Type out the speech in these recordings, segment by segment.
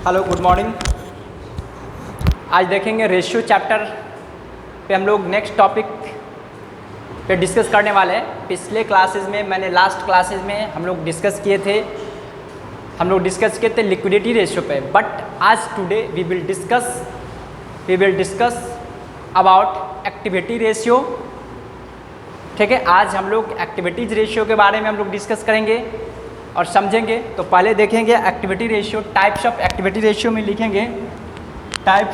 Hello good morning. आज देखेंगे ratio chapter पे हम लोग नेक्स्ट टॉपिक पे डिस्कस करने वाले हैं। पिछले क्लासेस में लास्ट क्लासेस में हम लोग डिस्कस किए थे लिक्विडिटी रेशियो पे, बट आज today we will discuss about activity ratio. ठीक है, आज हम लोग एक्टिविटीज रेशियो के बारे में हम लोग डिस्कस करेंगे और समझेंगे। तो पहले देखेंगे activity ratio, types of activity ratio में लिखेंगे टाइप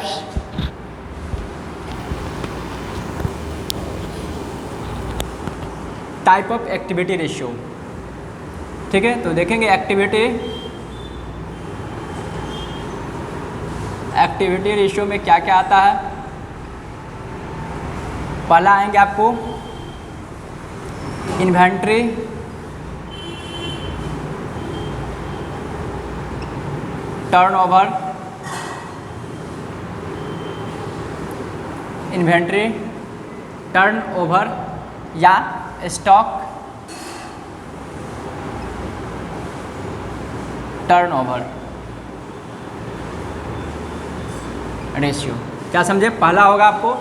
ऑफ एक्टिविटी रेशियो। ठीक है, तो देखेंगे एक्टिविटी रेशियो में क्या क्या आता है। पहला आएंगे आपको इन्वेंट्री, टर्नओवर, इन्वेंट्री टर्नओवर या स्टॉक टर्नओवर रेशियो। क्या समझे? पहला होगा आपको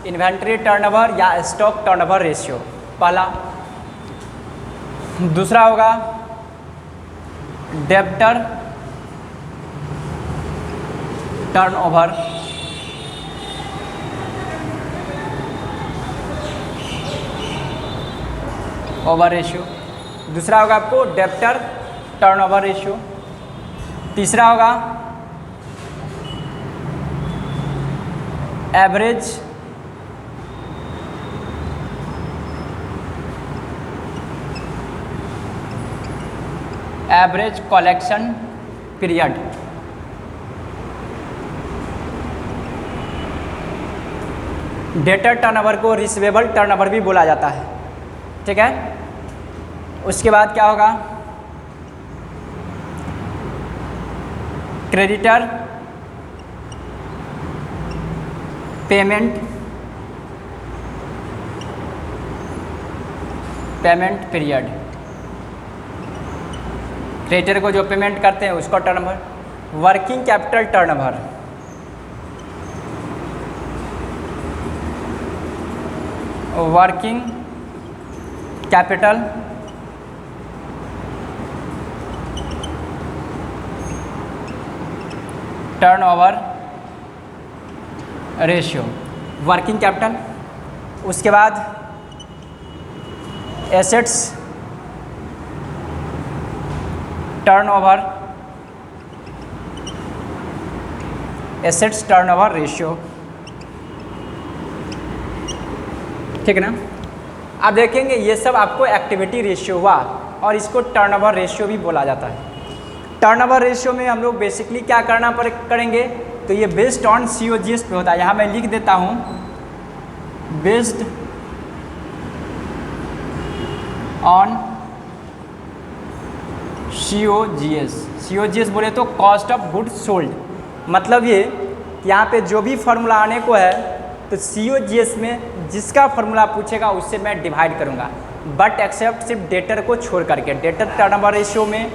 इन्वेंट्री टर्नओवर या स्टॉक टर्नओवर रेशियो, पहला। दूसरा होगा डेब्टर टर्नओवर, ओवर रेशियो। दूसरा होगा आपको डेब्टर टर्नओवर रेशियो। तीसरा होगा average collection period. Debtor turnover को रिसीवेबल टर्नओवर भी बोला जाता है। ठीक है, उसके बाद क्या होगा क्रेडिटर पेमेंट पीरियड। क्रेडिटर को जो पेमेंट करते हैं उसको turnover. Working capital turnover, working capital turnover ratio, working capital. उसके बाद एसेट्स टर्नओवर रेशियो। ठीक है ना? आप देखेंगे ये सब आपको एक्टिविटी रेशियो हुआ और इसको टर्नओवर रेशियो भी बोला जाता है। टर्नओवर रेशियो में हम लोग बेसिकली क्या करेंगे, तो ये बेस्ड ऑन COGS पे होता है। यहाँ मैं लिख देता हूँ बेस्ड ऑन COGS बोले तो कॉस्ट ऑफ गुड्स सोल्ड। मतलब ये यहाँ पे जो भी फार्मूला आने को है तो COGS में जिसका फार्मूला पूछेगा उससे मैं डिवाइड करूँगा, बट एक्सेप्ट सिर्फ डेटर को छोड़ करके। डेटर टर्नओवर रेशियो में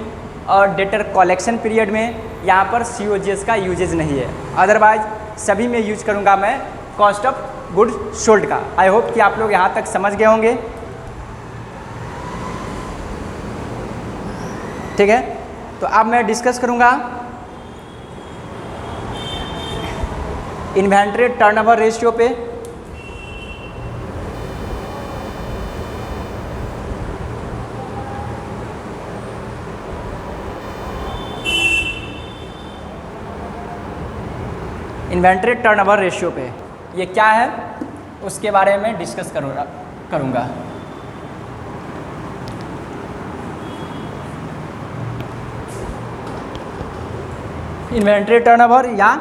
और डेटर कलेक्शन पीरियड में यहाँ पर COGS का यूजेज नहीं है, अदरवाइज सभी में यूज करूँगा मैं कॉस्ट ऑफ गुड्स सोल्ड का। आई होप कि आप लोग यहाँ तक समझ गए होंगे। ठीक है, तो अब मैं डिस्कस करूँगा इन्वेंट्री टर्नओवर रेशियो पे। इन्वेंट्री टर्नओवर रेशियो पे ये क्या है उसके बारे में डिस्कस करूँगा। इन्वेंट्री टर्नओवर या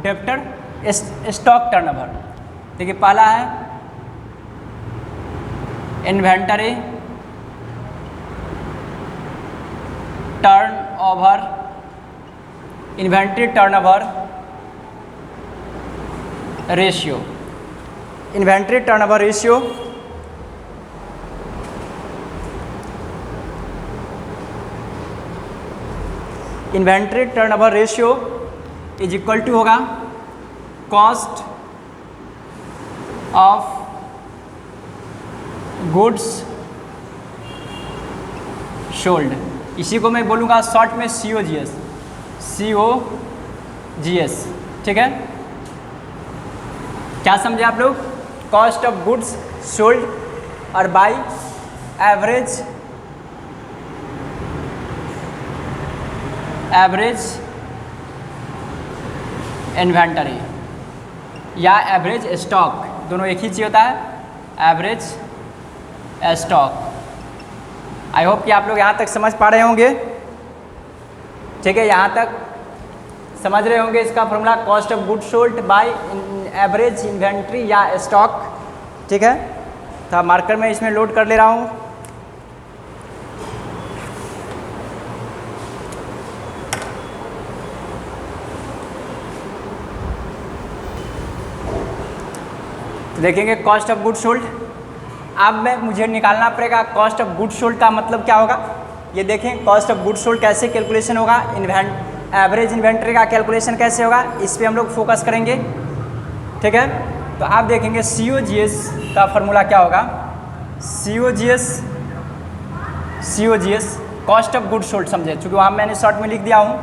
डेब्टर स्टॉक टर्नओवर। देखिए, पहला है inventory turnover, inventory turnover ratio. Inventory turnover ratio inventory turnover ratio is equal to होगा कॉस्ट ऑफ गुड्स सोल्ड, इसी को मैं बोलूँगा शॉर्ट में COGS, COGS, ठीक है। क्या समझे आप लोग? कॉस्ट ऑफ गुड्स सोल्ड और बाय एवरेज इन्वेंटरी या एवरेज स्टॉक, दोनों एक ही चीज़ होता है, एवरेज स्टॉक। आई होप कि आप लोग यहाँ तक समझ पा रहे होंगे, ठीक है। यहाँ तक समझ रहे होंगे इसका formula, cost of good sold by average inventory या स्टॉक, ठीक है। तो मार्कर में इसमें लोड कर ले रहा हूँ। तो देखेंगे कॉस्ट ऑफ गुड सोल्ड। अब मैं मुझे निकालना पड़ेगा कॉस्ट ऑफ गुड सोल्ड का मतलब क्या होगा। ये देखें कॉस्ट ऑफ गुड सोल्ड कैसे कैलकुलेशन होगा, एवरेज इन्वेंट्री का कैलकुलेशन कैसे होगा, इस पे हम लोग फोकस करेंगे, ठीक है। तो आप देखेंगे COGS का फॉर्मूला क्या होगा। COGS cost of good sold समझे, चूँकि वहाँ मैंने शॉर्ट में लिख दिया हूँ।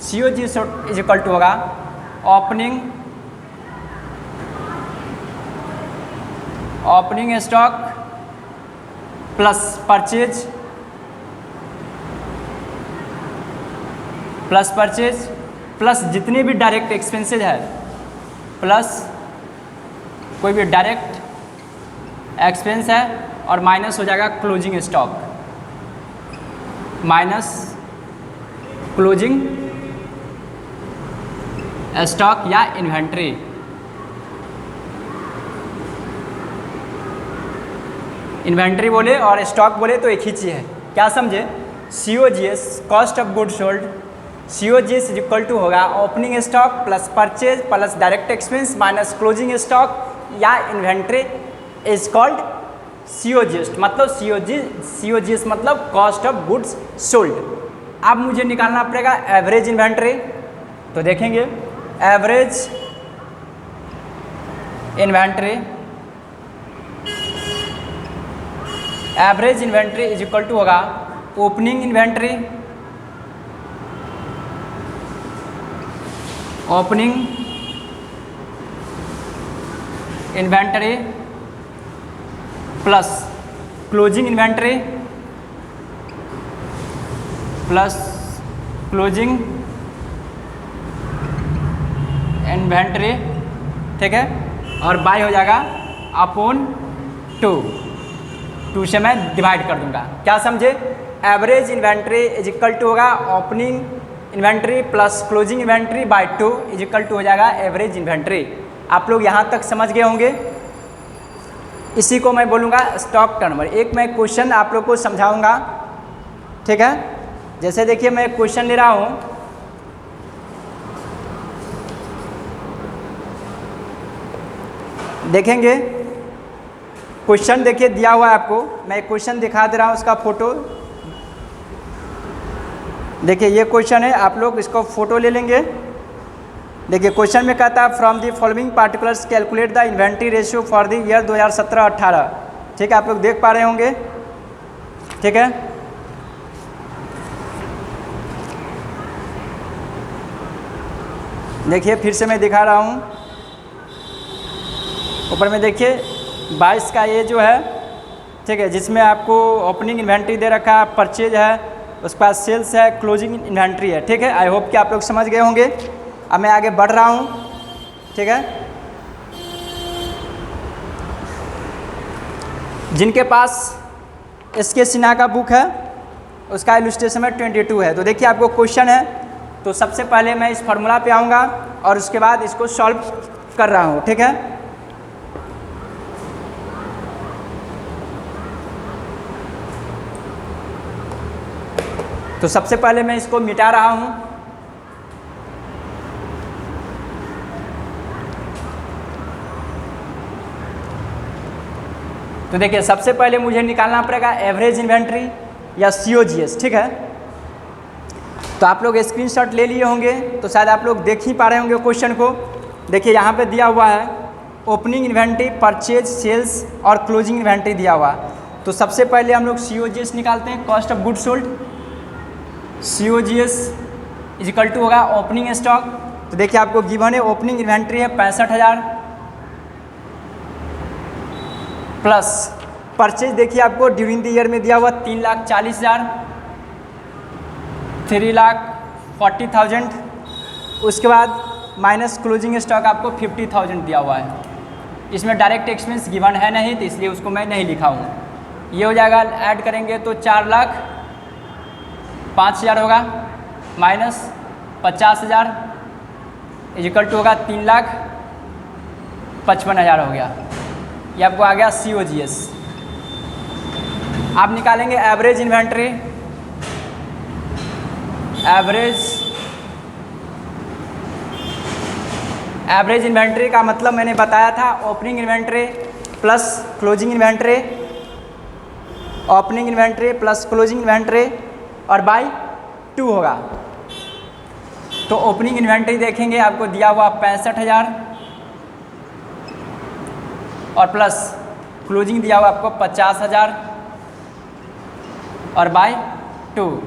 COGS इज इक्वल टू होगा opening stock plus purchase plus जितने भी डायरेक्ट एक्सपेंसेज है, प्लस कोई भी डायरेक्ट एक्सपेंस है, और माइनस हो जाएगा closing stock, minus closing stock या इन्वेंट्री। इन्वेंट्री बोले और स्टॉक बोले तो एक ही चीज़ है, क्या समझे। COGS cost of good sold, COGS is equal to होगा opening stock plus purchase plus direct expense minus closing stock या इन्वेंट्री इज कॉल्ड COGS, मतलब COGS मतलब कॉस्ट ऑफ गुड्स सोल्ड। अब मुझे निकालना पड़ेगा एवरेज इन्वेंट्री। तो देखेंगे average inventory is equal to होगा opening inventory plus closing inventory ठीक है, और बाय हो जाएगा अपॉन 2 से मैं डिवाइड कर दूंगा, क्या समझे। Average inventory is equal to होगा opening inventory plus closing inventory by 2 is equal to हो जाएगा एवरेज इन्वेंट्री। आप लोग यहाँ तक समझ गए होंगे। इसी को मैं बोलूँगा स्टॉक टर्नओवर। एक मैं क्वेश्चन आप लोग को समझाऊंगा, ठीक है। जैसे देखिए मैं क्वेश्चन ले रहा हूँ, देखेंगे क्वेश्चन देखिए दिया हुआ है आपको, मैं क्वेश्चन दिखा दे रहा हूँ उसका फोटो। देखिए ये क्वेश्चन है, आप लोग इसको फोटो ले लेंगे। देखिए क्वेश्चन में कहता है from the following particulars calculate the inventory ratio for the year 2017-18, ठीक है। आप लोग देख पा रहे होंगे, ठीक है। देखिए फिर से मैं दिखा रहा हूँ, ऊपर में देखिए 22 का ये जो है, ठीक है, जिसमें आपको ओपनिंग इन्वेंट्री दे रखा है, परचेज है, उसके बाद सेल्स है, क्लोजिंग इन्वेंट्री है, ठीक है। आई होप कि आप लोग समझ गए होंगे। अब मैं आगे बढ़ रहा हूँ, ठीक है। जिनके पास SK सिन्हा का बुक है उसका इलस्ट्रेशन में 22 है। तो देखिए आपको क्वेश्चन है, तो सबसे पहले मैं इस फार्मूला पे आऊँगा और उसके बाद इसको सॉल्व कर रहा हूँ, ठीक है। तो सबसे पहले मैं इसको मिटा रहा हूँ। तो देखिए सबसे पहले मुझे निकालना पड़ेगा एवरेज इन्वेंट्री या COGS, ठीक है। तो आप लोग स्क्रीनशॉट ले लिए होंगे, तो शायद आप लोग देख ही पा रहे होंगे क्वेश्चन को। देखिए यहाँ पे दिया हुआ है ओपनिंग इन्वेंट्री, परचेज, सेल्स और क्लोजिंग इन्वेंट्री दिया हुआ। तो सबसे पहले हम लोग COGS निकालते हैं, cost of goods sold. COGS is equal to होगा ओपनिंग स्टॉक। तो देखिए आपको गिवन है ओपनिंग इन्वेंट्री है 65,000 प्लस परचेज देखिए आपको ड्यूरिंग द ईयर में दिया हुआ 3,40,000, 3,40,000। उसके बाद माइनस क्लोजिंग स्टॉक आपको 50,000 दिया हुआ है। इसमें डायरेक्ट एक्सपेंस गिवन है नहीं, तो इसलिए उसको मैं नहीं लिखा हूँ। ये हो जाएगा, ऐड करेंगे तो 4,05,000 होगा, माइनस 50,000 इजिकल टू होगा 3,55,000 हो गया। ये आपको आ गया COGS। आप निकालेंगे एवरेज इन्वेंट्री। एवरेज इन्वेंट्री का मतलब मैंने बताया था opening inventory plus closing inventory, opening inventory plus closing inventory और बाय 2 होगा। तो ओपनिंग इन्वेंट्री देखेंगे आपको दिया हुआ 65,000 और प्लस क्लोजिंग दिया हुआ आपको 50,000 और by 2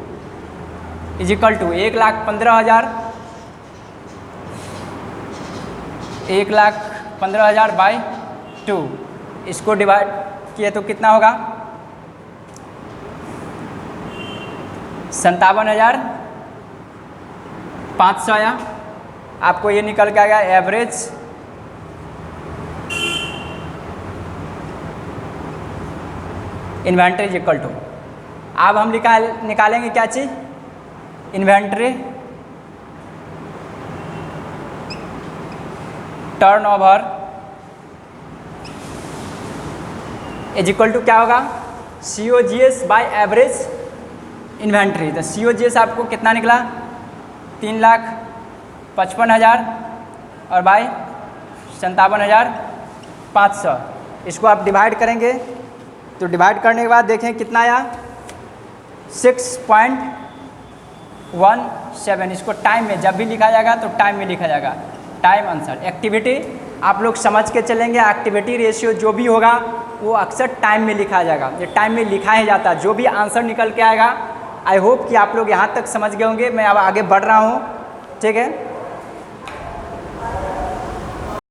is equal to 1,15,000, 1,15,000 by 2। इसको डिवाइड किए तो कितना होगा, 57,500 आया। आपको ये निकल के आ गया average inventory is equal to. अब हम निकालेंगे क्या चीज़, inventory turnover is equal to क्या होगा, COGS बाय एवरेज इन्वेंट्री। तो COGS आपको कितना निकला, 3,55,000 और बाय 57,500। इसको आप डिवाइड करेंगे तो डिवाइड करने के बाद देखें कितना आया, 6.17। इसको टाइम में जब भी लिखा जाएगा तो टाइम में लिखा जाएगा, टाइम आंसर। एक्टिविटी आप लोग समझ के चलेंगे, एक्टिविटी रेशियो जो भी होगा वो अक्सर टाइम में लिखा जाएगा। ये टाइम में लिखा ही जाता है, जो भी आंसर निकल के आएगा। आई होप कि आप लोग यहाँ तक समझ गए होंगे। मैं अब आगे बढ़ रहा हूँ, ठीक है।